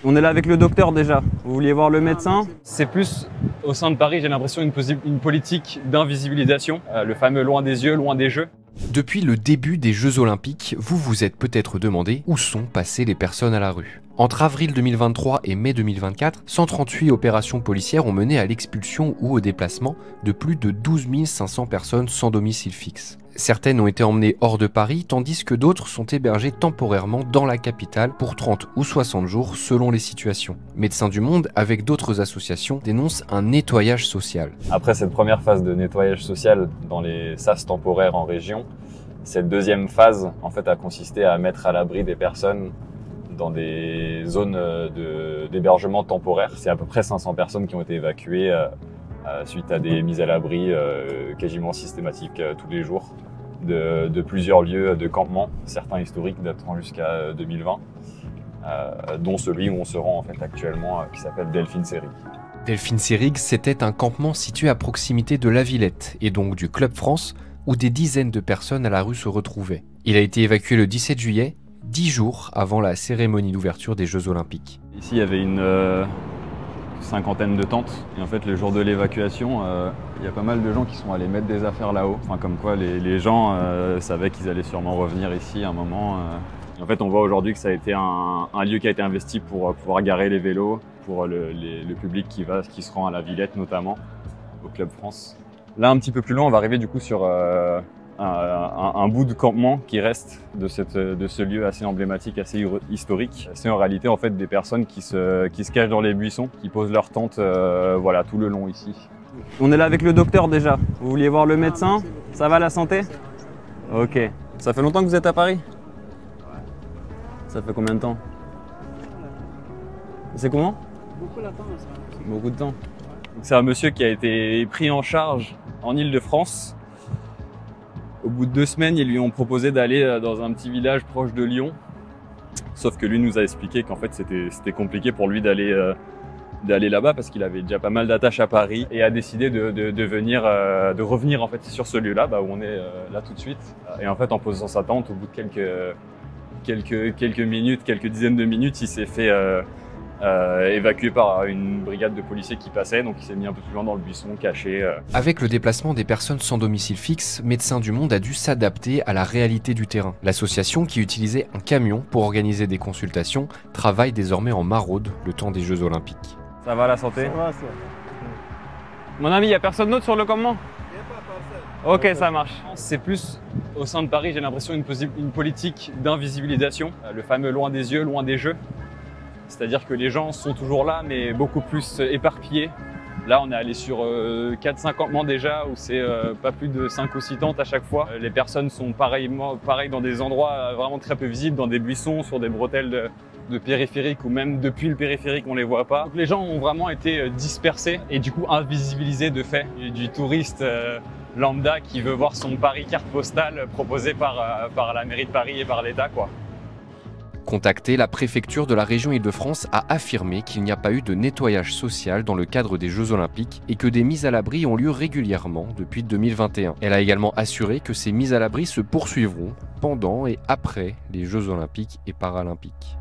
On est là avec le docteur déjà. Vous vouliez voir le médecin? C'est plus au sein de Paris, j'ai l'impression, une politique d'invisibilisation, le fameux loin des yeux, loin des jeux. Depuis le début des Jeux Olympiques, vous vous êtes peut-être demandé où sont passées les personnes à la rue. Entre avril 2023 et mai 2024, 138 opérations policières ont mené à l'expulsion ou au déplacement de plus de 12 500 personnes sans domicile fixe. Certaines ont été emmenées hors de Paris, tandis que d'autres sont hébergées temporairement dans la capitale pour 30 ou 60 jours selon les situations. Médecins du Monde, avec d'autres associations, dénoncent un nettoyage social. Après cette première phase de nettoyage social dans les SAS temporaires en région, cette deuxième phase en fait a consisté à mettre à l'abri des personnes dans des zones d'hébergement temporaire. C'est à peu près 500 personnes qui ont été évacuées suite à des mises à l'abri quasiment systématiques tous les jours de plusieurs lieux de campement, certains historiques datant jusqu'à 2020, dont celui où on se rend en fait actuellement qui s'appelle Delphine Seyrig. Delphine Seyrig, c'était un campement situé à proximité de la Villette et donc du Club France où des dizaines de personnes à la rue se retrouvaient. Il a été évacué le 17 juillet, 10 jours avant la cérémonie d'ouverture des Jeux Olympiques. Ici, il y avait une cinquantaine de tentes. Et en fait, le jour de l'évacuation, il y a pas mal de gens qui sont allés mettre des affaires là-haut. Enfin, comme quoi, les gens savaient qu'ils allaient sûrement revenir ici à un moment. En fait, on voit aujourd'hui que ça a été un lieu qui a été investi pour pouvoir garer les vélos, pour le public qui se rend à la Villette notamment, au Club France. Là, un petit peu plus loin, on va arriver du coup sur un bout de campement qui reste de ce lieu assez emblématique, assez historique. C'est en réalité en fait des personnes qui se cachent dans les buissons, qui posent leur tente voilà, tout le long ici. On est là avec le docteur déjà. Vous vouliez voir le médecin? Ça va la santé? Ok. Ça fait longtemps que vous êtes à Paris? Ça fait combien de temps? C'est comment? Beaucoup de temps. Beaucoup de temps. C'est un monsieur qui a été pris en charge en Île-de-France. Au bout de 2 semaines, ils lui ont proposé d'aller dans un petit village proche de Lyon. Sauf que lui nous a expliqué qu'en fait c'était compliqué pour lui d'aller là-bas parce qu'il avait déjà pas mal d'attaches à Paris et a décidé de revenir en fait sur ce lieu-là, où on est là tout de suite. Et en fait, en posant sa tente, au bout de quelques minutes, quelques dizaines de minutes, il s'est fait évacué par une brigade de policiers qui passait, donc il s'est mis un peu plus loin dans le buisson, caché. Avec le déplacement des personnes sans domicile fixe, Médecins du Monde a dû s'adapter à la réalité du terrain. L'association, qui utilisait un camion pour organiser des consultations, travaille désormais en maraude le temps des Jeux Olympiques. Ça va la santé? Ça va, ça. Mon ami, il n'y a personne d'autre sur le campement? Il n'y a pas personne. Ok, ça marche. C'est plus au sein de Paris, j'ai l'impression, une politique d'invisibilisation, le fameux loin des yeux, loin des jeux. C'est-à-dire que les gens sont toujours là, mais beaucoup plus éparpillés. Là, on est allé sur 4-5 campements déjà, où c'est pas plus de 5 ou 6 tentes à chaque fois. Les personnes sont pareil dans des endroits vraiment très peu visibles, dans des buissons, sur des bretelles de périphérique, ou même depuis le périphérique, on les voit pas. Donc les gens ont vraiment été dispersés et du coup invisibilisés de fait. Du touriste lambda qui veut voir son Paris carte postale proposé par la mairie de Paris et par l'État, quoi. Contacté, la préfecture de la région Île-de-France a affirmé qu'il n'y a pas eu de nettoyage social dans le cadre des Jeux Olympiques et que des mises à l'abri ont lieu régulièrement depuis 2021. Elle a également assuré que ces mises à l'abri se poursuivront pendant et après les Jeux Olympiques et Paralympiques.